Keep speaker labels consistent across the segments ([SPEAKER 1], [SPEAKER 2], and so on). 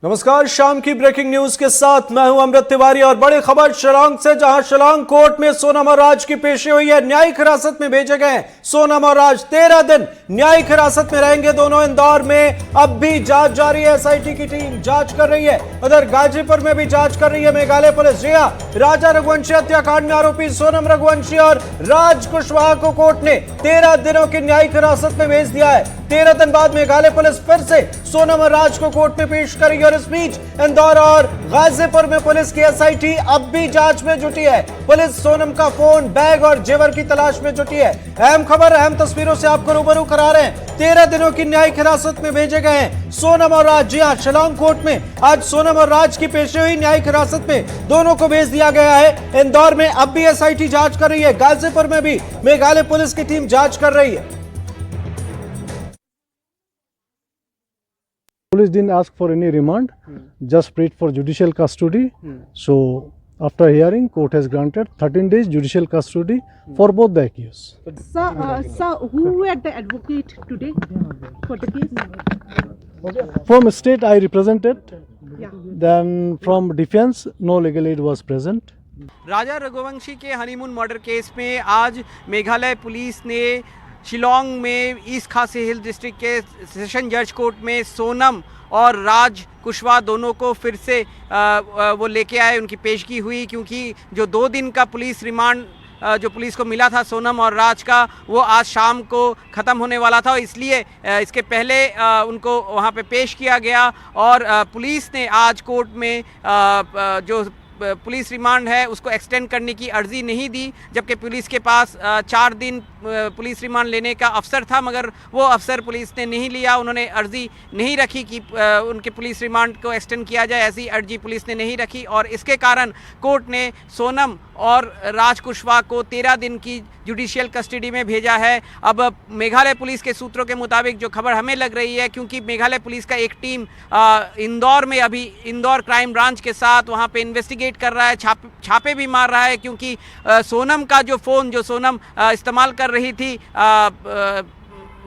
[SPEAKER 1] नमस्कार, शाम की ब्रेकिंग न्यूज के साथ मैं हूं अमृत तिवारी और बड़ी खबर शिलांग से, जहां शिलांग कोर्ट में सोनम और राज की पेशी हुई है। न्यायिक हिरासत में भेजे गए हैं सोनम और राज। 13 दिन न्यायिक हिरासत में रहेंगे दोनों। इंदौर में अब भी जांच जारी है, एसआईटी की टीम जांच कर रही है। उधर गाजीपुर में भी जांच कर रही है मेघालय पुलिस। जी हां, राजा रघुवंशी हत्याकांड में आरोपी सोनम रघुवंशी और राज कुशवाहा को कोर्ट ने 13 दिनों की न्यायिक हिरासत में भेज दिया है। 13 दिन बाद मेघालय पुलिस फिर से सोनम और राज को कोर्ट में पेश करेगी। और इस बीच इंदौर और गाजीपुर में पुलिस की एसआईटी अब भी जांच में जुटी है। पुलिस सोनम का फोन, बैग और जेवर की तलाश में जुटी है। अहम खबर, अहम तस्वीरों से आपको रूबरू करा रहे हैं। 13 दिनों की न्यायिक हिरासत में भेजे गए हैं सोनम और राज। जी हां, शिलांग कोर्ट में आज सोनम और राज की पेशी हुई। न्यायिक हिरासत में दोनों को भेज दिया गया है। इंदौर में अब भी एसआईटी जांच कर रही है। गाजीपुर में भी मेघालय पुलिस की टीम जांच कर रही है।
[SPEAKER 2] Police didn't ask for any remand, just prayed for judicial custody. So, after hearing, court has granted 13 days judicial custody for both the accused.
[SPEAKER 3] Sir, who were the advocate today for the case?
[SPEAKER 2] From state, I represented.
[SPEAKER 3] Yeah.
[SPEAKER 2] Then from defense, no legal aid was present.
[SPEAKER 4] राजा रघुवंशी के honeymoon murder case में आज Meghalaya police ने शिलांग में east खासी हिल district के session जज court में सोनम और राज कुशवाहा दोनों को फिर से वो लेके आए। उनकी पेशगी हुई, क्योंकि जो 2 दिन का पुलिस रिमांड जो पुलिस को मिला था सोनम और राज का, वो आज शाम को ख़त्म होने वाला था। इसलिए इसके पहले उनको वहाँ पे पेश किया गया और पुलिस ने आज कोर्ट में जो पुलिस रिमांड है उसको एक्सटेंड करने की अर्जी नहीं दी, जबकि पुलिस के पास 4 दिन पुलिस रिमांड लेने का अवसर था, मगर वो अवसर पुलिस ने नहीं लिया। उन्होंने अर्जी नहीं रखी कि उनके पुलिस रिमांड को एक्सटेंड किया जाए, ऐसी अर्जी पुलिस ने नहीं रखी और इसके कारण कोर्ट ने सोनम और राज कुशवाहा को 13 दिन की जुडिशियल कस्टडी में भेजा है। अब मेघालय पुलिस के सूत्रों के मुताबिक जो खबर हमें लग रही है, क्योंकि मेघालय पुलिस का एक टीम इंदौर में अभी इंदौर क्राइम ब्रांच के साथ वहाँ पे इन्वेस्टिगेट कर रहा है, छापे भी मार रहा है, क्योंकि सोनम का जो फ़ोन जो सोनम इस्तेमाल कर रही थी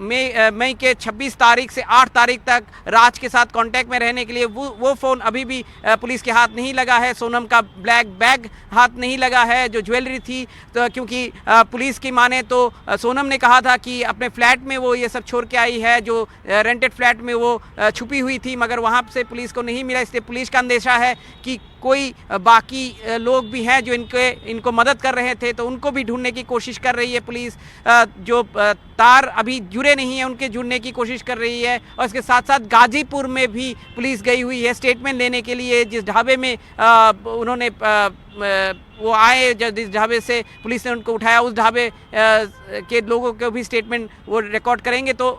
[SPEAKER 4] मई के 26 तारीख से 8 तारीख तक राज के साथ कांटेक्ट में रहने के लिए वो फ़ोन अभी भी पुलिस के हाथ नहीं लगा है। सोनम का ब्लैक बैग हाथ नहीं लगा है, जो ज्वेलरी थी, तो क्योंकि पुलिस की माने तो सोनम ने कहा था कि अपने फ्लैट में वो ये सब छोड़ के आई है, जो रेंटेड फ्लैट में वो छुपी हुई थी, मगर वहाँ से पुलिस को नहीं मिला। इसलिए पुलिस का अंदेशा है कि कोई बाकी लोग भी हैं जो इनको मदद कर रहे थे, तो उनको भी ढूंढने की कोशिश कर रही है पुलिस। जो तार अभी जुड़े नहीं हैं उनके जुड़ने की कोशिश कर रही है। और इसके साथ साथ गाजीपुर में भी पुलिस गई हुई है स्टेटमेंट लेने के लिए। जिस ढाबे में उन्होंने वो आए, जिस ढाबे से पुलिस ने उनको उठाया, उस ढाबे के लोगों को भी स्टेटमेंट वो रिकॉर्ड करेंगे। तो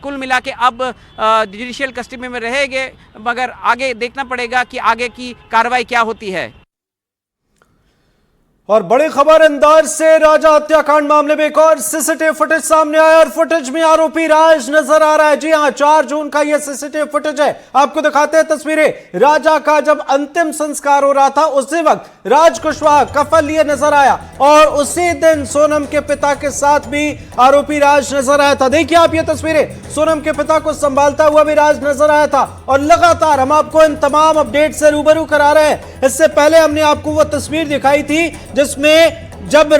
[SPEAKER 4] कुल मिला के अब जुडिशियल कस्टडी में रहेंगे, मगर आगे देखना पड़ेगा कि आगे की कार्रवाई क्या होती है।
[SPEAKER 1] और बड़ी खबर इंदौर से, राजा हत्याकांड मामले में एक और सीसीटीवी फुटेज सामने आया और फुटेज में आरोपी राज नजर आ रहा है। जी हां, 4 जून का यह सीसीटीवी फुटेज है। आपको दिखाते हैं तस्वीरें। राजा का जब अंतिम संस्कार हो रहा था, उसी वक्त राज कुशवाहा कफन लिए नजर आया और उसी दिन सोनम के पिता के साथ भी आरोपी राज नजर आया था। देखिए आप ये तस्वीरें, सोनम के पिता को संभालता हुआ भी राज नजर आया था। और लगातार हम आपको इन तमाम अपडेट से रूबरू करा रहे हैं। इससे पहले हमने आपको वो तस्वीर दिखाई थी जिसमें जब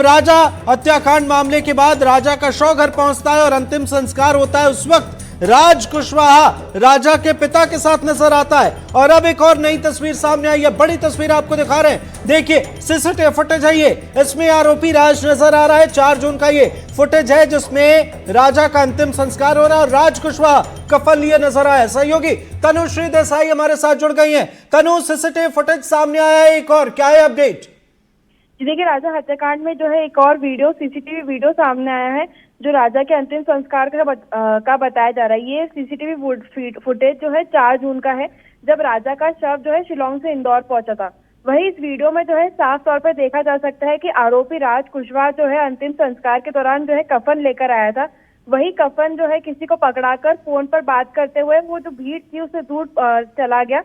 [SPEAKER 1] राजा हत्याकांड मामले के बाद राजा का शव घर पहुंचता है और अंतिम संस्कार होता है, उस वक्त राज कुशवाहा राजा के पिता के साथ नजर आता है। और अब एक और नई तस्वीर सामने आई है, बड़ी तस्वीर आपको दिखा रहे हैं। देखिए सीसीटीवी फुटेज है ये, इसमें आरोपी राज नजर आ रहा है। 4 जून का ये फुटेज है जिसमें राजा का अंतिम संस्कार हो रहा है और राज कुशवाहा कफन लिए नजर आया। सहयोगी तनुश्री देसाई हमारे साथ जुड़ गई है। तनु, सीसीटीवी फुटेज सामने आया है एक और, क्या है अपडेट?
[SPEAKER 5] देखिए, राजा हत्याकांड में जो है एक और वीडियो, सीसीटीवी वीडियो सामने आया है जो राजा के अंतिम संस्कार का बताया जा रहा है। ये सीसीटीवी फुटेज जो है 4 जून का है, जब राजा का शव जो है शिलांग से इंदौर पहुंचा था। वही इस वीडियो में जो है साफ तौर पर देखा जा सकता है कि आरोपी राज कुशवाहा जो है अंतिम संस्कार के दौरान जो है कफन लेकर आया था। वही कफन जो है किसी को पकड़ाकर फोन पर बात करते हुए वो जो भीड़ थी उससे दूर चला गया।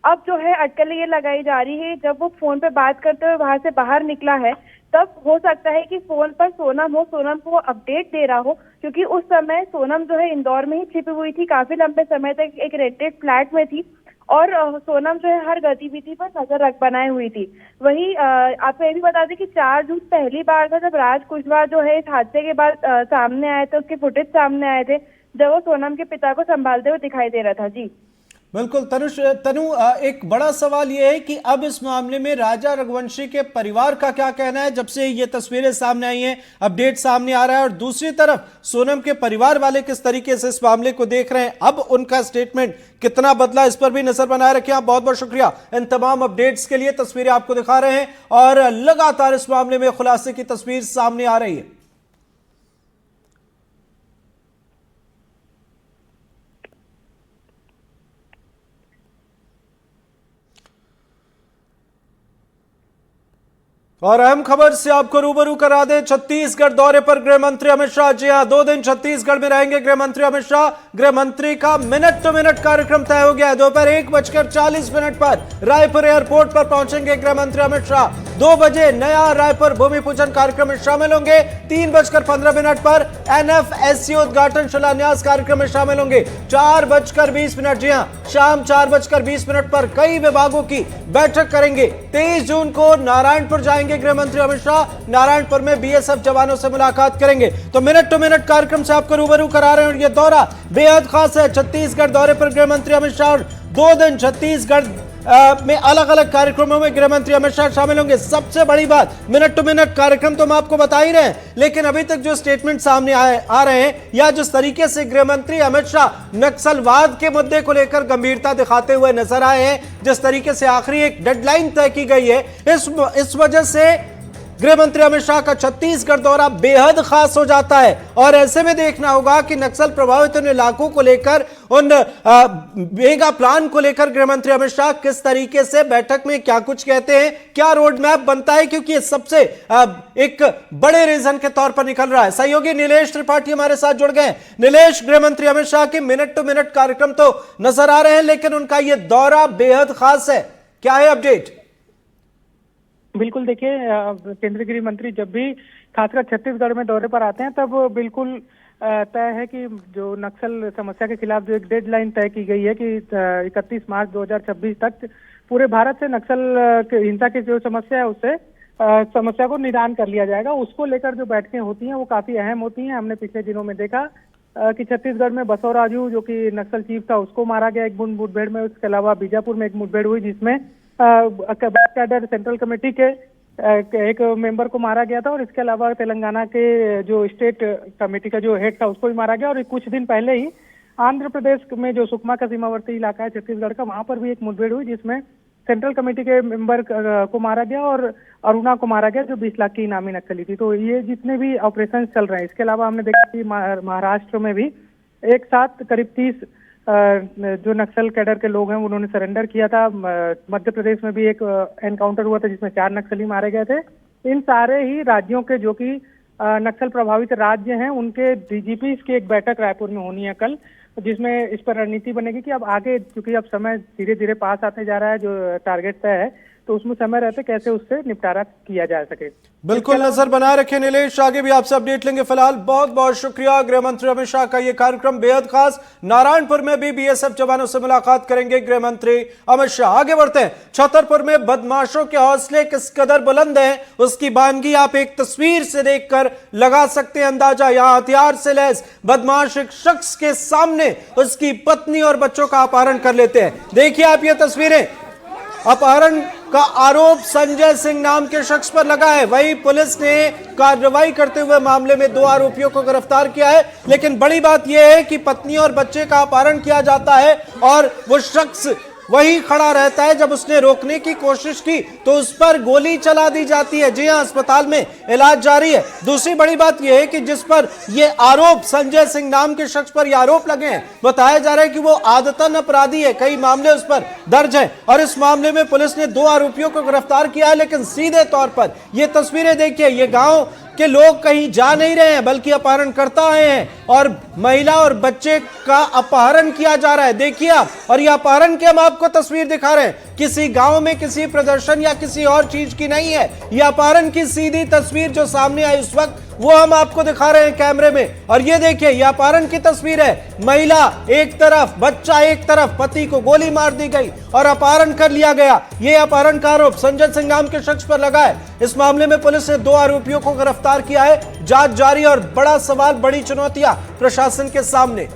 [SPEAKER 5] अब जो है अटकलें ये लगाई जा रही है, जब वो फोन पे बात करते हुए वहां से बाहर निकला है तब हो सकता है कि फोन पर सोनम हो, सोनम को अपडेट दे रहा हो, क्योंकि उस समय सोनम जो है इंदौर में ही छिपी हुई थी, काफी लंबे समय तक एक रेंटेड फ्लैट में थी और सोनम जो है हर गतिविधि पर नजर रख बनाए हुई थी। वही आपको ये भी बता दें कि 4 जून पहली बार था जब राज कुशवाहा जो है इस हादसे के बाद सामने आए थे, उसके फुटेज सामने आए थे जब वो सोनम के पिता को संभालते हुए दिखाई दे रहा था। जी
[SPEAKER 1] बिल्कुल तनु, एक बड़ा सवाल यह है कि अब इस मामले में राजा रघुवंशी के परिवार का क्या कहना है जब से ये तस्वीरें सामने आई हैं, अपडेट सामने आ रहा है, और दूसरी तरफ सोनम के परिवार वाले किस तरीके से इस मामले को देख रहे हैं, अब उनका स्टेटमेंट कितना बदला, इस पर भी नजर बनाए रखें। आप बहुत बहुत शुक्रिया इन तमाम अपडेट्स के लिए। तस्वीरें आपको दिखा रहे हैं और लगातार इस मामले में खुलासे की तस्वीर सामने आ रही है। और अहम खबर से आपको रूबरू करा दे, छत्तीसगढ़ दौरे पर गृह मंत्री अमित शाह। जी हां, 2 दिन छत्तीसगढ़ में रहेंगे गृह मंत्री अमित शाह। गृह मंत्री का मिनट टू मिनट कार्यक्रम तय हो गया है। दोपहर 1:40 पर रायपुर एयरपोर्ट पर पहुंचेंगे गृह मंत्री अमित शाह। 2 बजे नया रायपुर भूमि पूजन कार्यक्रम में शामिल होंगे। 3:15 पर NFSC उद्घाटन शिलान्यास कार्यक्रम में शामिल होंगे। 4:20, जी हां, शाम 4:20 पर कई विभागों की बैठक करेंगे। 23 जून को नारायणपुर जाएंगे गृह मंत्री अमित शाह। नारायणपुर में BSF जवानों से मुलाकात करेंगे। तो मिनट टू मिनट कार्यक्रम से आपको रूबरू करा रहे हैं और यह दौरा बेहद खास है। छत्तीसगढ़ दौरे पर गृह मंत्री अमित शाह, 2 दिन छत्तीसगढ़ में अलग अलग कार्यक्रमों में गृह मंत्री अमित शाह शामिल होंगे। सबसे बड़ी बात, मिनट टू मिनट कार्यक्रम तो हम आपको बता ही रहे हैं, लेकिन अभी तक जो स्टेटमेंट सामने आ रहे हैं या जिस तरीके से गृह मंत्री अमित शाह नक्सलवाद के मुद्दे को लेकर गंभीरता दिखाते हुए नजर आए हैं, जिस तरीके से आखिरी एक डेडलाइन तय की गई है, इस वजह से गृह मंत्री अमित शाह का छत्तीसगढ़ दौरा बेहद खास हो जाता है। और ऐसे में देखना होगा कि नक्सल प्रभावित उन इलाकों को लेकर, उन मेगा प्लान को लेकर गृह मंत्री अमित शाह किस तरीके से बैठक में क्या कुछ कहते हैं, क्या रोड मैप बनता है, क्योंकि ये सबसे एक बड़े रीजन के तौर पर निकल रहा है। सहयोगी नीलेश त्रिपाठी हमारे साथ जुड़ गए। नीलेश, गृह मंत्री अमित शाह के मिनट टू मिनट कार्यक्रम तो नजर आ रहे हैं, लेकिन उनका यह दौरा बेहद खास है, क्या है अपडेट?
[SPEAKER 6] बिल्कुल, देखिए केंद्रीय गृह मंत्री जब भी खासकर छत्तीसगढ़ में दौरे पर आते हैं तब बिल्कुल तय है कि जो नक्सल समस्या के खिलाफ जो एक डेडलाइन तय की गई है कि 31 मार्च 2026 तक पूरे भारत से नक्सल हिंसा की जो समस्या है उससे समस्या को निदान कर लिया जाएगा। उसको लेकर जो बैठकें होती हैं वो काफी अहम होती हैं। हमने पिछले दिनों में देखा कि छत्तीसगढ़ में बसवराजू जो कि नक्सल चीफ था उसको मारा गया एक मुठभेड़ में। उसके अलावा बीजापुर में एक मुठभेड़ हुई जिसमें कैडर सेंट्रल कमेटी के एक मेंबर को मारा गया था और इसके अलावा तेलंगाना के जो स्टेट कमेटी का जो हेड था उसको भी मारा गया। और कुछ दिन पहले ही आंध्र प्रदेश में जो सुकमा का सीमावर्ती इलाका है छत्तीसगढ़ का, वहां पर भी एक मुठभेड़ हुई जिसमें सेंट्रल कमेटी के मेंबर को मारा गया और अरुणा को मारा गया जो 20 लाख की इनामी नक्सली थी। तो ये जितने भी ऑपरेशन चल रहे हैं, इसके अलावा हमने देखा कि महाराष्ट्र में भी एक साथ करीब 30 जो नक्सल कैडर के लोग हैं उन्होंने सरेंडर किया था। मध्य प्रदेश में भी एक एनकाउंटर हुआ था जिसमें 4 नक्सली मारे गए थे। इन सारे ही राज्यों के जो कि नक्सल प्रभावित राज्य हैं उनके DGP की एक बैठक रायपुर में होनी है कल, जिसमें इस पर रणनीति बनेगी कि अब आगे, क्योंकि अब समय धीरे धीरे पास आते जा रहा है, जो टारगेट तय है, तो उसमें समय रहते कैसे उससे निपटारा किया जा सके।
[SPEAKER 1] बिल्कुल नजर बनाए रखें नीलेश, आगे भी आपसे अपडेट लेंगे। फिलहाल बहुत बहुत शुक्रिया। गृह मंत्री अमित शाह का यह कार्यक्रम बेहद खास। नारायणपुर में भी BSF जवानों से मुलाकात करेंगे गृह मंत्री अमित शाह। आगे बढ़ते हैं। छतरपुर में बदमाशों के हौसले किस कदर बुलंद हैं, उसकी बानगी आप एक तस्वीर से देखकर लगा सकते हैं अंदाजा। यहां हथियार से लैस बदमाश एक शख्स के सामने उसकी पत्नी और बच्चों का अपहरण कर लेते हैं। देखिए आप ये तस्वीरें। अपहरण का आरोप संजय सिंह नाम के शख्स पर लगा है। वही पुलिस ने कार्रवाई करते हुए मामले में 2 आरोपियों को गिरफ्तार किया है। लेकिन बड़ी बात यह है कि पत्नी और बच्चे का अपहरण किया जाता है और वो शख्स वही खड़ा रहता है। जब उसने रोकने की कोशिश की तो उस पर गोली चला दी जाती है। जी हां, अस्पताल में इलाज जारी है। दूसरी बड़ी बात यह है कि जिस पर यह आरोप संजय सिंह नाम के शख्स पर यह आरोप लगे हैं, बताया जा रहा है कि वो आदतन अपराधी है, कई मामले उस पर दर्ज हैं और इस मामले में पुलिस ने 2 आरोपियों को गिरफ्तार किया है। लेकिन सीधे तौर पर यह तस्वीरें देखिए, ये गांव कि लोग कहीं जा नहीं रहे हैं बल्कि अपहरणकर्ता आए हैं और महिला और बच्चे का अपहरण किया जा रहा है। देखिए आप, और ये अपहरण की हम आपको तस्वीर दिखा रहे हैं, किसी गांव में किसी प्रदर्शन या किसी और चीज की नहीं है। यह अपहरण की सीधी तस्वीर जो सामने आई उस वक्त वो हम आपको दिखा रहे हैं कैमरे में। और ये देखिए, यह अपहरण की तस्वीर है। महिला एक तरफ, बच्चा एक तरफ, पति को गोली मार दी गई और अपहरण कर लिया गया। यह अपहरण का आरोप संजय सिंह नाम के शख्स पर लगा है। इस मामले में पुलिस ने 2 आरोपियों को गिरफ्तार किया है। जांच जारी और बड़ा सवाल, बड़ी चुनौतियां प्रशासन के सामने।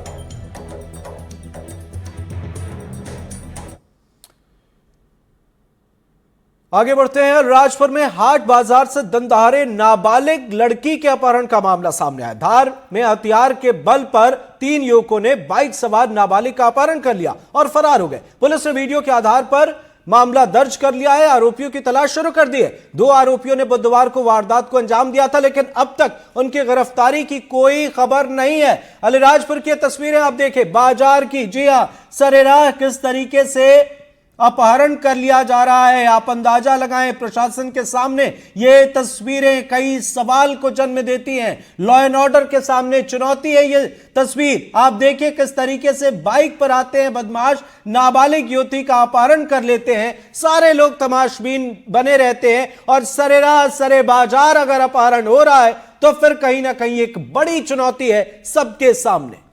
[SPEAKER 1] आगे बढ़ते हैं। राजपुर में हाट बाजार से दंदहारे नाबालिग लड़की के अपहरण का मामला सामने आया। धार में हथियार के बल पर 3 युवकों ने बाइक सवार नाबालिग का अपहरण कर लिया और फरार हो गए। पुलिस ने वीडियो के आधार पर मामला दर्ज कर लिया है। आरोपियों की तलाश शुरू कर दी है। 2 आरोपियों ने बुधवार को वारदात को अंजाम दिया था, लेकिन अब तक उनकी गिरफ्तारी की कोई खबर नहीं है। अलीराजपुर की तस्वीरें आप देखें, बाजार की। जी हां, सरेराह किस तरीके से अपहरण कर लिया जा रहा है, आप अंदाजा लगाएं। प्रशासन के सामने ये तस्वीरें कई सवाल को जन्म देती हैं। लॉ एंड ऑर्डर के सामने चुनौती है ये तस्वीर। आप देखिए किस तरीके से बाइक पर आते हैं बदमाश, नाबालिग युवती का अपहरण कर लेते हैं। सारे लोग तमाशबीन बने रहते हैं और सरेराह सरे बाजार अगर अपहरण हो रहा है तो फिर कहीं ना कहीं एक बड़ी चुनौती है सबके सामने।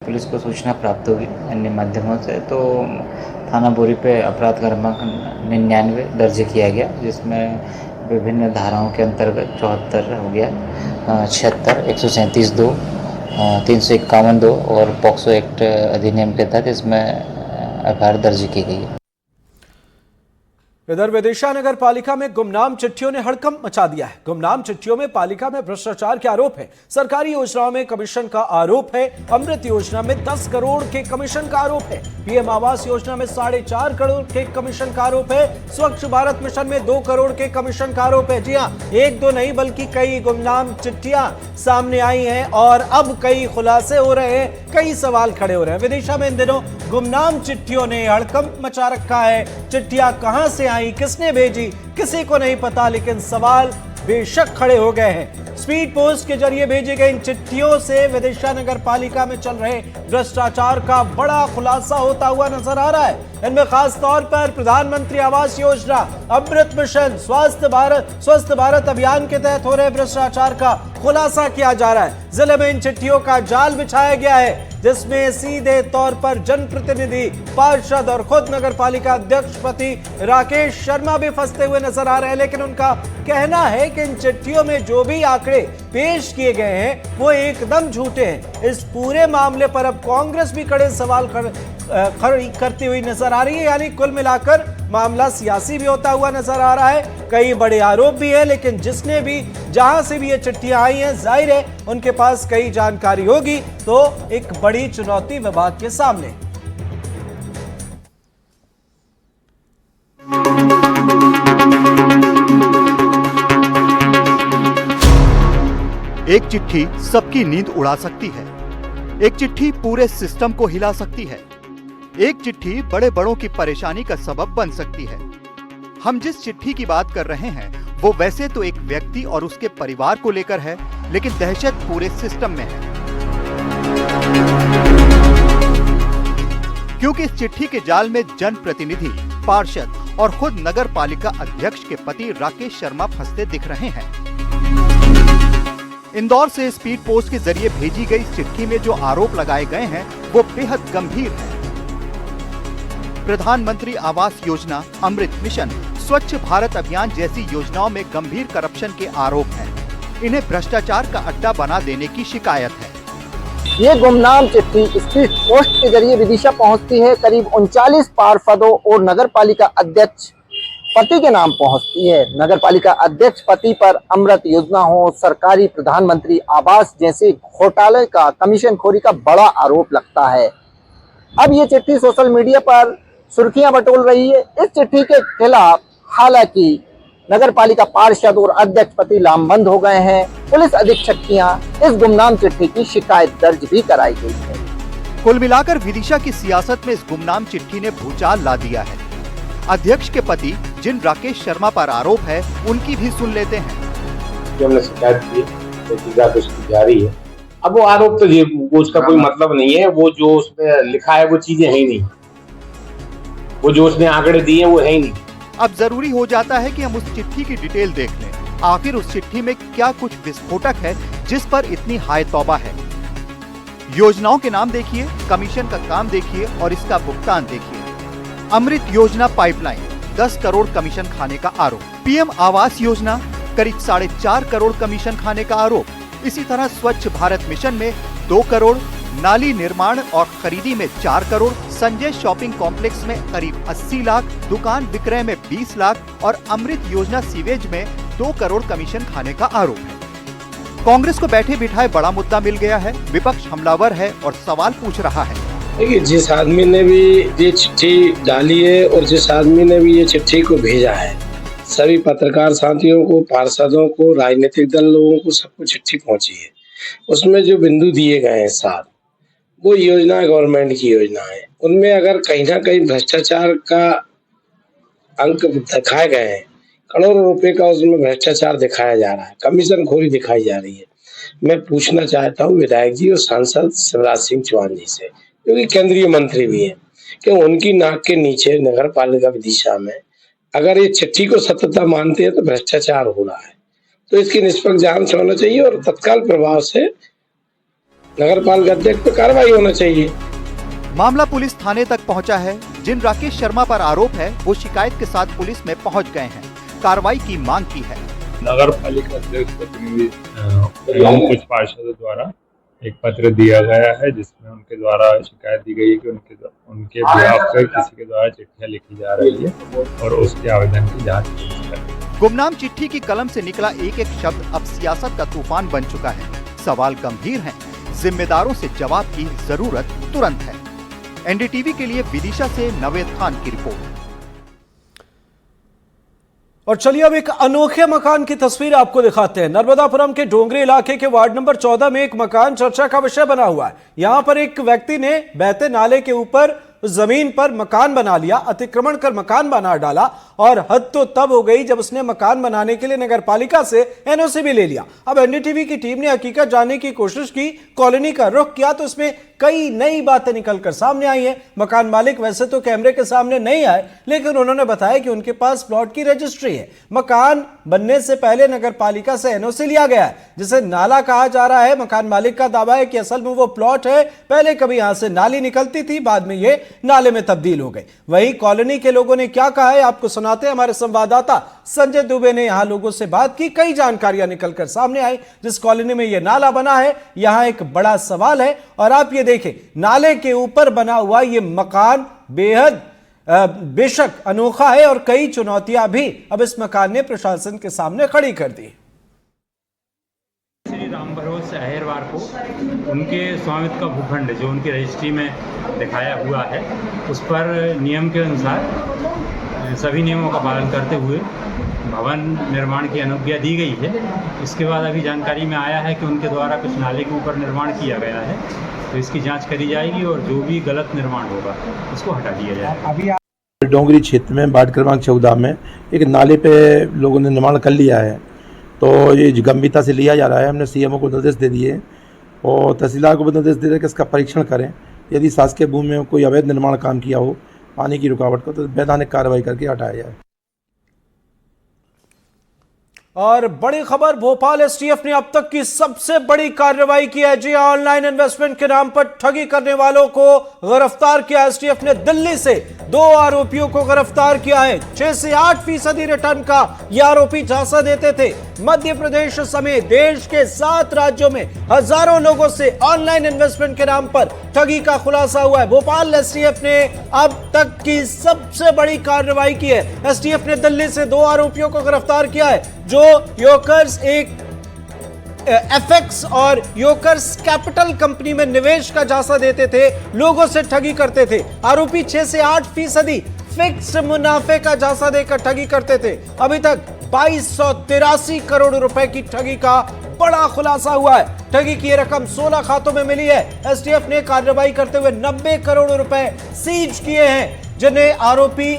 [SPEAKER 7] पुलिस को सूचना प्राप्त होगी अन्य माध्यमों से, तो थाना बोरी पे अपराध क्रमांक 99 दर्ज किया गया, जिसमें विभिन्न धाराओं के अंतर्गत 74 हो गया, 76, 137(2), 351(2) और पॉक्सो एक्ट अधिनियम के तहत इसमें एफआईआर दर्ज की गई है।
[SPEAKER 1] इधर विदिशा नगर पालिका में गुमनाम चिट्ठियों ने हड़कंप मचा दिया है। गुमनाम चिट्ठियों में पालिका में भ्रष्टाचार के आरोप है। सरकारी योजनाओं में कमीशन का आरोप है। अमृत योजना में 10 करोड़ के कमीशन का आरोप है। पीएम आवास योजना में 4.5 करोड़ के कमीशन का आरोप है। स्वच्छ भारत मिशन में 2 करोड़ के कमीशन का आरोप है। जी हां, 1-2 नहीं बल्कि कई गुमनाम चिट्ठियां सामने आई हैं और अब कई खुलासे हो रहे हैं, कई सवाल खड़े हो रहे हैं। विदिशा में इन दिनों गुमनाम चिट्ठियों ने हड़कंप मचा रखा है। चिट्ठियां कहां से आई, किसने भेजी, किसी को नहीं पता, लेकिन सवाल बेशक खड़े हो गए हैं। स्पीड पोस्ट के जरिए भेजी गई इन चिट्ठियों से विदिशा नगर पालिका में चल रहे भ्रष्टाचार का बड़ा खुलासा होता हुआ नजर आ रहा है। इनमें खास तौर पर प्रधानमंत्री आवास योजना, अमृत मिशन, स्वस्थ भारत अभियान के तहत हो रहे भ्रष्टाचार का खुलासा किया जा रहा है। जिले में इन चिट्ठियों का जाल बिछाया गया है, जिसमें सीधे तौर पर जनप्रतिनिधि, पार्षद और खुद नगर पालिका अध्यक्ष पति राकेश शर्मा भी फंसते हुए नजर आ रहे हैं। लेकिन उनका कहना है कि इन चिट्ठियों में जो भी आंकड़े पेश किए गए हैं वो एकदम झूठे हैं। इस पूरे मामले पर अब कांग्रेस भी कड़े सवाल करती हुई नजर आ रही है। यानी कुल मिलाकर मामला सियासी भी होता हुआ नजर आ रहा है। कई बड़े आरोप भी है, लेकिन जिसने भी, जहां से भी ये चिट्ठियां आई हैं, जाहिर है उनके पास कई जानकारी होगी, तो एक बड़ी चुनौती विभाग के सामने।
[SPEAKER 8] एक चिट्ठी सबकी नींद उड़ा सकती है। एक चिट्ठी पूरे सिस्टम को हिला सकती है। एक चिट्ठी बड़े बड़ों की परेशानी का सबब बन सकती है। हम जिस चिट्ठी की बात कर रहे हैं वो वैसे तो एक व्यक्ति और उसके परिवार को लेकर है, लेकिन दहशत पूरे सिस्टम में है। क्योंकि इस चिट्ठी के जाल में जनप्रतिनिधि, पार्षद और खुद नगर पालिका अध्यक्ष के पति राकेश शर्मा फंसते दिख रहे हैं। इंदौर से स्पीड पोस्ट के जरिए भेजी गई चिट्ठी में जो आरोप लगाए गए हैं वो बेहद गंभीर है। प्रधानमंत्री आवास योजना, अमृत मिशन, स्वच्छ भारत अभियान जैसी योजनाओं में गंभीर करप्शन के आरोप हैं। इन्हें भ्रष्टाचार का अड्डा बना देने की शिकायत है।
[SPEAKER 9] ये गुमनाम चिट्ठी स्पीड पोस्ट के जरिए विदिशा पहुंचती है। करीब 39 पार्षदों और नगर पालिका अध्यक्ष पति के नाम पहुंचती है। नगर पालिका अध्यक्ष पति पर अमृत योजना हो, सरकारी प्रधानमंत्री आवास जैसे घोटाले का, कमीशनखोरी का बड़ा आरोप लगता है। अब ये चिट्ठी सोशल मीडिया पर सुर्खियां बटोर रही है। इस चिट्ठी के खिलाफ हालांकि नगर पालिका पार्षद और अध्यक्ष पति लामबंद हो गए हैं। पुलिस अधीक्षक की इस गुमनाम चिट्ठी की शिकायत दर्ज भी कराई गई है।
[SPEAKER 8] कुल मिलाकर विदिशा की सियासत में इस गुमनाम चिट्ठी ने भूचाल ला दिया है। अध्यक्ष के पति जिन राकेश शर्मा पर आरोप है उनकी भी सुन लेते हैं।
[SPEAKER 10] जो हमने शिकायत की तहकीकात उसकी जारी है। अब वो आरोप तो वो उसका कोई मतलब नहीं है, वो जो उसमें लिखा है वो चीजें है ही नहीं, वो जो उसने आंकड़े दिए वो है ही नहीं।
[SPEAKER 8] अब जरूरी हो जाता है कि हम उस चिट्ठी की डिटेल देख लें। आखिर उस चिट्ठी में क्या कुछ विस्फोटक है जिस पर इतनी हाय तौबा है। योजनाओं के नाम देखिए, कमीशन का काम देखिए और इसका भुगतान देखिए। अमृत योजना पाइपलाइन 10 करोड़ कमीशन खाने का आरोप। पीएम आवास योजना करीब 4.5 करोड़ कमीशन खाने का आरोप। इसी तरह स्वच्छ भारत मिशन में 2 करोड़, नाली निर्माण और खरीदी में 4 करोड़, संजय शॉपिंग कॉम्प्लेक्स में करीब 80 लाख, दुकान विक्रय में 20 लाख और अमृत योजना सीवेज में 2 करोड़ कमीशन खाने का आरोप है। कांग्रेस को बैठे बिठाए बड़ा मुद्दा मिल गया है। विपक्ष हमलावर है और सवाल पूछ रहा है।
[SPEAKER 10] देखिए, जिस आदमी ने भी ये चिट्ठी डाली है और जिस आदमी ने भी ये चिट्ठी को भेजा है, सभी पत्रकार साथियों को, पार्षदों को, राजनीतिक दल लोगों को सबको चिट्ठी पहुंची है। उसमें जो बिंदु दिए गए हैं साथ, वो योजना गवर्नमेंट की योजना है। उनमें अगर कहीं ना कहीं भ्रष्टाचार का अंक दिखाए गए हैं, करोड़ों रुपए का उसमें भ्रष्टाचार दिखाया जा रहा है, कमीशन खोरी दिखाई जा रही है। मैं पूछना चाहता हूँ विधायक जी और सांसद शिवराज सिंह चौहान जी से, क्योंकि केंद्रीय मंत्री भी हैं, कि उनकी नाक के नीचे नगर पालिका विदिशा में अगर ये चिट्ठी को सत्यता मानते हैं तो भ्रष्टाचार हो रहा है, तो इसकी निष्पक्ष जांच होना चाहिए और तत्काल प्रभाव से नगर पालिका अध्यक्ष पर कार्रवाई होना चाहिए।
[SPEAKER 8] मामला पुलिस थाने तक पहुंचा है। जिन राकेश शर्मा पर आरोप है वो शिकायत के साथ पुलिस में पहुंच गए हैं, कार्रवाई की मांग की है।
[SPEAKER 11] नगर पालिका अध्यक्ष प्रतिनिधि एवं कुछ पार्षदों द्वारा एक पत्र दिया गया है जिसमें उनके द्वारा शिकायत दी गई है कि उनके बिहाफ पर किसी के द्वारा चिट्ठियां लिखी जा रही है और उसके आवेदन की जांच की जा रही है।
[SPEAKER 8] गुमनाम चिट्ठी की कलम से निकला एक एक शब्द अब सियासत का तूफान बन चुका है। सवाल गंभीर हैं, जिम्मेदारों से जवाब की जरूरत तुरंत है। एनडीटीवी के लिए विदिशा से नवेद खान की रिपोर्ट।
[SPEAKER 1] और चलिए अब एक अनोखे मकान की तस्वीर आपको दिखाते हैं। नर्मदापुरम के डोंगरी इलाके के वार्ड नंबर 14 में एक मकान चर्चा का विषय बना हुआ है। यहां पर एक व्यक्ति ने बहते नाले के ऊपर जमीन पर मकान बना लिया, अतिक्रमण कर मकान बना डाला और हद तो तब हो गई जब उसने मकान बनाने के लिए नगरपालिका से एनओसी भी ले लिया। अब एनडीटीवी की टीम ने हकीकत जानने की कोशिश की, कॉलोनी का रुख किया तो इसमें कई नई बातें निकलकर सामने आई है। मकान मालिक वैसे तो कैमरे के सामने नहीं आए, लेकिन उन्होंने बताया कि उनके पास प्लॉट की रजिस्ट्री है। मकान बनने से पहले नगरपालिका से एनओसी लिया गया है, जिसे नाला कहा जा रहा है। मकान मालिक का दावा है कि असल में वो प्लॉट है, पहले कभी यहां से नाली निकलती थी, बाद में ये नाले में तब्दील हो गई। वहीं कॉलोनी के लोगों ने क्या कहा है आपको सुनाते हैं। हमारे संवाददाता संजय दुबे ने यहां लोगों से बात की, कई जानकारियां निकलकर सामने आई। जिस कॉलोनी में यह नाला बना है, यहां एक बड़ा सवाल है और आप ये देखें, नाले के ऊपर बना हुआ ये मकान बेहद बेशक अनोखा है और कई चुनौतियां भी अब इस मकान ने प्रशासन के सामने खड़ी कर दी।
[SPEAKER 12] श्री राम भरोस अहिरवार को उनके स्वामित्व का भूखंड जो उनकी रजिस्ट्री में दिखाया हुआ है, उस पर नियम के अनुसार सभी नियमों का पालन करते हुए भवन निर्माण की अनुज्ञा दी गई है। इसके बाद अभी जानकारी में आया है कि उनके द्वारा कुछ नाले के ऊपर निर्माण किया गया है, तो इसकी जांच करी जाएगी और जो भी गलत निर्माण होगा उसको हटा दिया जाएगा।
[SPEAKER 13] अभी डोंगरी क्षेत्र में वार्ड क्रमांक 14 में एक नाले पे लोगों ने निर्माण कर लिया है, तो ये गंभीरता से लिया जा रहा है। हमने सीएमओ को निर्देश दे दिए और तहसीलदार को भी निर्देश दे रहे कि इसका परीक्षण करें। यदि शासकीय भूमि में कोई अवैध निर्माण काम किया हो, पानी की रुकावट को, तो वैधानिक कार्रवाई करके हटाया जाए।
[SPEAKER 1] और बड़ी खबर, भोपाल एसटीएफ ने अब तक की सबसे बड़ी कार्रवाई की है। जी हां, ऑनलाइन इन्वेस्टमेंट के नाम पर ठगी करने वालों को गिरफ्तार किया। एसटीएफ ने दिल्ली से 2 आरोपियों को गिरफ्तार किया है। 6 से 8% रिटर्न का ये आरोपी झांसा देते थे। मध्य प्रदेश समेत देश के 7 राज्यों में हजारों लोगों से ऑनलाइन इन्वेस्टमेंट के नाम पर ठगी का खुलासा हुआ है। भोपाल एसटीएफ ने अब तक की सबसे बड़ी कार्रवाई की है। एसटीएफ ने दिल्ली से 2 आरोपियों को गिरफ्तार किया है जो योकर्स एक एफएक्स और योकर्स कैपिटल कंपनी में निवेश का झांसा देते थे, लोगों से ठगी करते थे। आरोपी 6 से 8% फिक्स्ड मुनाफे का झांसा देकर ठगी करते थे। अभी तक 2283 करोड़ रुपए की ठगी का बड़ा खुलासा हुआ है। ठगी की रकम 16 खातों में मिली है। एसटीएफ ने कार्रवाई करते हुए 90 करोड़ रुपए सीज किए हैं, जिन्हें आरोपी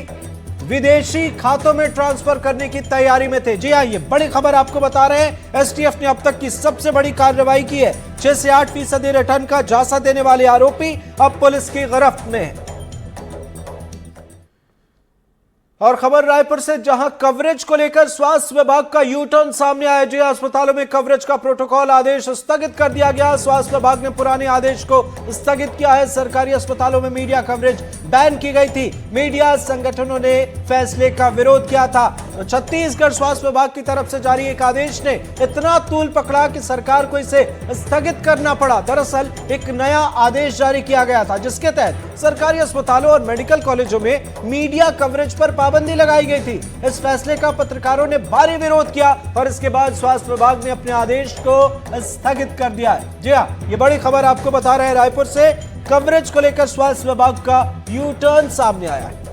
[SPEAKER 1] विदेशी खातों में ट्रांसफर करने की तैयारी में थे। जी हां, ये बड़ी खबर आपको बता रहे हैं। एसटीएफ ने अब तक की सबसे बड़ी कार्रवाई की है। 6 से 8% रिटर्न का झांसा देने वाले आरोपी अब पुलिस की गिरफ्त में है। और खबर रायपुर से, जहां कवरेज को लेकर स्वास्थ्य विभाग का यू टर्न सामने आया। जी, अस्पतालों में कवरेज का प्रोटोकॉल आदेश स्थगित कर दिया गया। स्वास्थ्य विभाग ने पुराने आदेश को स्थगित किया है। सरकारी अस्पतालों में मीडिया कवरेज बैन की गई थी। मीडिया संगठनों ने फैसले का विरोध किया था। तो छत्तीसगढ़ स्वास्थ्य विभाग की तरफ से जारी एक आदेश ने इतना तूल पकड़ा कि सरकार को इसे स्थगित करना पड़ा। दरअसल एक नया आदेश जारी किया गया था, जिसके तहत सरकारी अस्पतालों और मेडिकल कॉलेजों में मीडिया कवरेज पर पाबंदी लगाई गई थी। इस फैसले का पत्रकारों ने भारी विरोध किया और इसके बाद स्वास्थ्य विभाग ने अपने आदेश को स्थगित कर दिया है। जी हां, ये बड़ी खबर आपको बता रहे हैं रायपुर से। कवरेज को लेकर स्वास्थ्य विभाग का यू टर्न सामने आया है।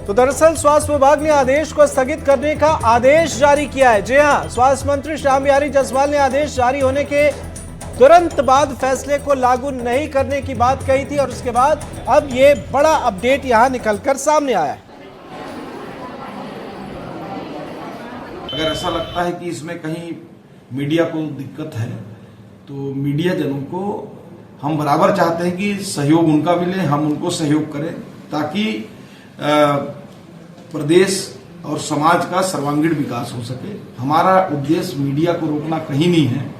[SPEAKER 1] तो दरअसल स्वास्थ्य विभाग ने आदेश को स्थगित करने का आदेश जारी किया है। जी हां, स्वास्थ्य मंत्री श्याम बिहारी जायसवाल ने आदेश जारी होने के तुरंत बाद फैसले को लागू नहीं करने की बात कही थी और उसके बाद अब ये बड़ा अपडेट यहां निकलकर सामने आया है।
[SPEAKER 14] अगर ऐसा लगता है कि इसमें कहीं मीडिया को दिक्कत है तो मीडिया जनों को हम बराबर चाहते हैं कि सहयोग उनका मिले, हम उनको सहयोग करें ताकि प्रदेश और समाज का सर्वांगीण विकास हो सके। हमारा उद्देश्य मीडिया को रोकना कहीं नहीं है।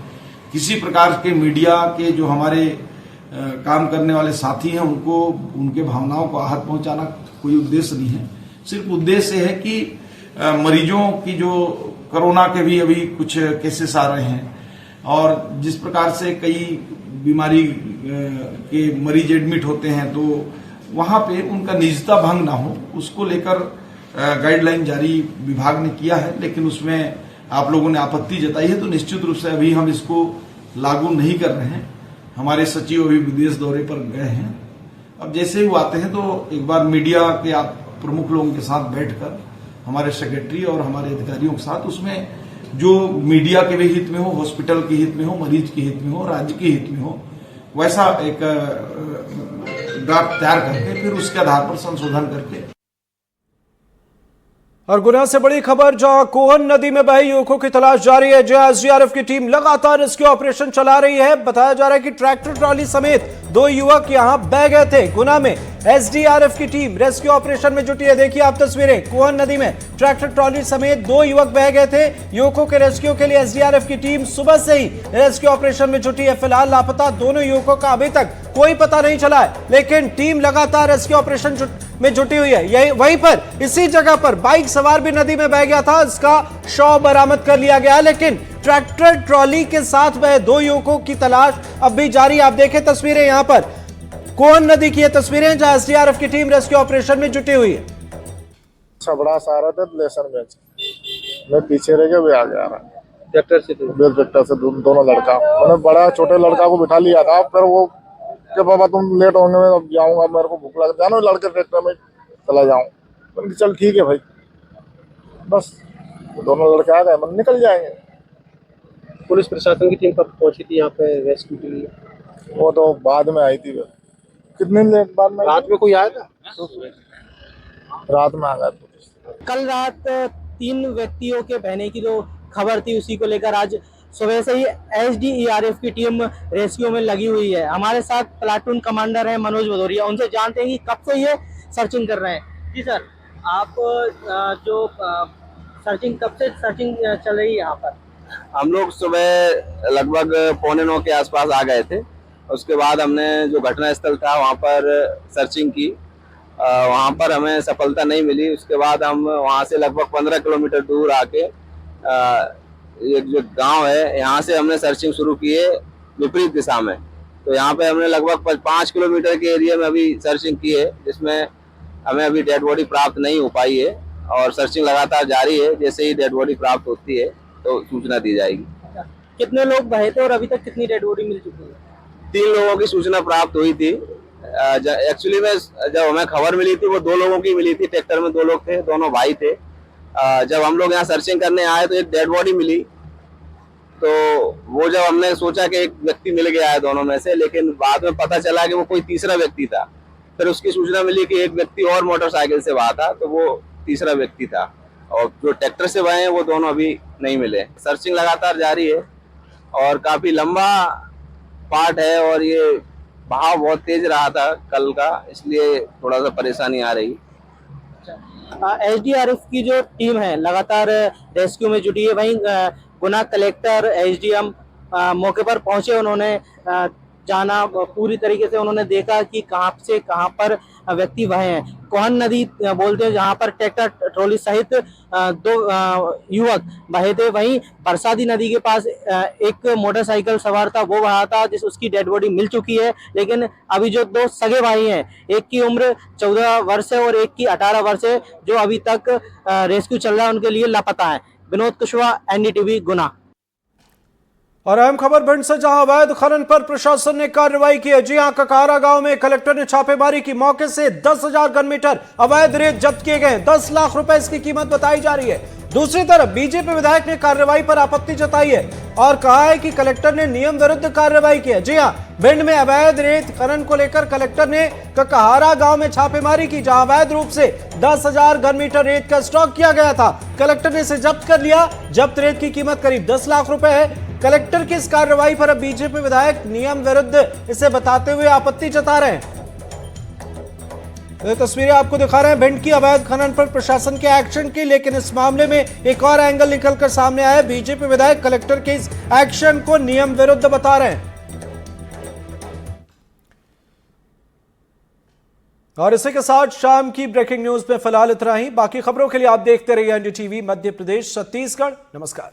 [SPEAKER 14] किसी प्रकार के मीडिया के जो हमारे काम करने वाले साथी हैं उनको उनके भावनाओं को आहत पहुंचाना कोई उद्देश्य नहीं है। सिर्फ उद्देश्य है कि मरीजों की जो कोरोना के भी अभी कुछ केसेस आ रहे हैं और जिस प्रकार से कई बीमारी के मरीज एडमिट होते हैं तो वहां पे उनका निजता भंग ना हो, उसको लेकर गाइडलाइन जारी विभाग ने किया है। लेकिन उसमें आप लोगों ने आपत्ति जताई है तो निश्चित रूप से अभी हम इसको लागू नहीं कर रहे हैं। हमारे सचिव अभी विदेश दौरे पर गए हैं। अब जैसे ही वो आते हैं तो एक बार मीडिया के आप प्रमुख लोगों के साथ बैठकर हमारे सेक्रेटरी और हमारे अधिकारियों के साथ उसमें जो मीडिया के भी हित में हो, हॉस्पिटल के हित में हो, मरीज के हित में हो, राज्य के हित में हो, वैसा एक ड्राफ्ट तैयार करके फिर उसके आधार पर संशोधन करके।
[SPEAKER 1] और गुना से बड़ी खबर, जहां कोहन नदी में बहे युवकों की तलाश जारी है। जहां एसडीआरएफ की टीम लगातार रेस्क्यू ऑपरेशन चला रही है। बताया जा रहा है कि ट्रैक्टर ट्रॉली समेत 2 युवक यहां बह गए थे। गुना में एसडीआरएफ की टीम रेस्क्यू ऑपरेशन में जुटी है। देखिए आप तस्वीरें, कोहन नदी में ट्रैक्टर ट्रॉली समेत 2 युवक बह गए थे। युवकों के रेस्क्यू के लिए एसडीआरएफ की टीम सुबह से ही रेस्क्यू ऑपरेशन में जुटी है। फिलहाल लापता दोनों युवकों का अभी तक कोई पता नहीं चला है, लेकिन टीम लगातार रेस्क्यू ऑपरेशन में जुटी हुई है। यही वहीं पर इसी जगह पर बाइक सवार भी नदी में बह गया था। इसका शव बरामद कर लिया गया, लेकिन ट्रैक्टर ट्रॉली के साथ बहे 2 युवकों की तलाश अब भी जारी। आप देखें तस्वीरें, यहां पर कोहन नदी की ये तस्वीरें जहां एसडीआरएफ की टीम रेस्क्यू ऑपरेशन में जुटी हुई है।
[SPEAKER 15] छबड़ा से आ रहा था लेसन में, मैं पीछे रह गया, वे आ गया ट्रैक्टर से दोनों लड़का। मैंने बड़ा छोटे लड़का को बिठा लिया था, फिर वो कि बाबा तुम लेट होंगे, मैं अब जाऊंगा, मेरे को भूख लग जानो, लड़के ट्रैक्टर में चला जाऊं। मैंने चल ठीक है भाई, बस दोनों लड़के आ गए, मैंने निकल जाएंगे।
[SPEAKER 16] पुलिस प्रशासन की टीम कब पहुंची थी यहाँ पे रेस्क्यू के लिए?
[SPEAKER 15] वो तो बाद में आई थी। कितने लेट बाद में?
[SPEAKER 16] रात में कोई आया था?
[SPEAKER 15] रात में आ गया।
[SPEAKER 17] कल रात 3 व्यक्तियों के बहने की जो खबर थी, उसी को लेकर आज सुबह से ही एसडीआरएफ की टीम रेस्क्यू में लगी हुई है। हमारे साथ प्लाटून कमांडर हैं मनोज भदौरिया, उनसे जानते हैं कि कब से ये सर्चिंग कर रहे हैं। जी सर, आप जो सर्चिंग कब से सर्चिंग चल रही है यहाँ पर?
[SPEAKER 18] हम लोग सुबह लगभग 8:45 के आसपास आ गए थे। उसके बाद हमने जो घटना स्थल था वहाँ पर सर्चिंग की। वहाँ पर हमें सफलता नहीं मिली। उसके बाद हम वहाँ से लगभग 15 किलोमीटर दूर आके एक जो गांव है, यहाँ से हमने सर्चिंग शुरू की है विपरीत दिशा में। तो यहाँ पे हमने लगभग 5 किलोमीटर के एरिया में अभी सर्चिंग की है, जिसमें हमें अभी डेड बॉडी प्राप्त नहीं हो पाई है और सर्चिंग लगातार जारी है। जैसे ही डेड बॉडी प्राप्त होती है तो सूचना दी जाएगी।
[SPEAKER 17] कितने लोग बहे थे और अभी तक कितनी डेड बॉडी मिल चुकी है?
[SPEAKER 18] 3 लोगों की सूचना प्राप्त हुई थी। एक्चुअली में जब हमें खबर मिली थी वो 2 लोगों की मिली थी। ट्रैक्टर में 2 लोग थे, दोनों भाई थे। जब हम लोग यहाँ सर्चिंग करने आए तो एक डेड बॉडी मिली। तो वो जब हमने सोचा कि एक व्यक्ति मिल गया है दोनों में से, लेकिन बाद में पता चला कि वो कोई तीसरा व्यक्ति था। फिर उसकी सूचना मिली कि एक व्यक्ति और मोटरसाइकिल से वहा था, तो वो तीसरा व्यक्ति था। और जो ट्रैक्टर से बहे हैं वो दोनों अभी नहीं मिले। सर्चिंग लगातार जारी है और काफी लंबा पार्ट है और ये बहाव बहुत तेज रहा था कल का, इसलिए थोड़ा सा परेशानी आ रही।
[SPEAKER 17] एसडीआरएफ की जो टीम है लगातार रेस्क्यू में जुटी है। वहीं गुना कलेक्टर एसडीएम मौके पर पहुंचे, उन्होंने जाना पूरी तरीके से, उन्होंने देखा कि कहां से कहां पर व्यक्ति बहे हैं। कोहन नदी बोलते हैं जहां पर ट्रैक्टर ट्रॉली सहित 2 युवक बहे थे। वहीं बरसाती नदी के पास एक मोटरसाइकिल सवार था, वो बहा था, उसकी डेड बॉडी मिल चुकी है। लेकिन अभी जो 2 सगे भाई हैं, एक की उम्र 14 वर्ष है और एक की 18 वर्ष है, जो अभी तक रेस्क्यू चल रहा है, उनके लिए लापता है। विनोद कुशवाहा, एनडीटीवी, गुना।
[SPEAKER 1] और अहम खबर भिंड से, जहां अवैध खनन पर प्रशासन ने कार्रवाई की है। जी हां, ककारा गांव में कलेक्टर ने छापेमारी की। मौके से 10,000 घन मीटर अवैध रेत जब्त किए गए। 10 लाख रुपए इसकी कीमत बताई जा रही है। दूसरी तरफ बीजेपी विधायक ने कार्रवाई पर आपत्ति जताई है और कहा है कि कलेक्टर ने नियम विरुद्ध कार्रवाई की है। जी हां, भिंड में अवैध रेत खनन को लेकर कलेक्टर ने ककारा गांव में छापेमारी की, जहां अवैध रूप से 10,000 घन मीटर रेत का स्टॉक किया गया था। कलेक्टर ने इसे जब्त कर लिया। जब्त रेत की कीमत करीब 10 लाख रुपए है। कलेक्टर की इस कार्रवाई पर अब बीजेपी विधायक नियम विरुद्ध इसे बताते हुए आपत्ति जता रहे हैं। ये तस्वीरें आपको दिखा रहे हैं भिंड की अवैध खनन पर प्रशासन के एक्शन की, लेकिन इस मामले में एक और एंगल निकलकर सामने आया है। बीजेपी विधायक कलेक्टर के इस एक्शन को नियम विरुद्ध बता रहे हैं। और इसी के साथ शाम की ब्रेकिंग न्यूज में फिलहाल इतना ही। बाकी खबरों के लिए आप देखते रहिए एनडीटीवी मध्य प्रदेश छत्तीसगढ़। नमस्कार।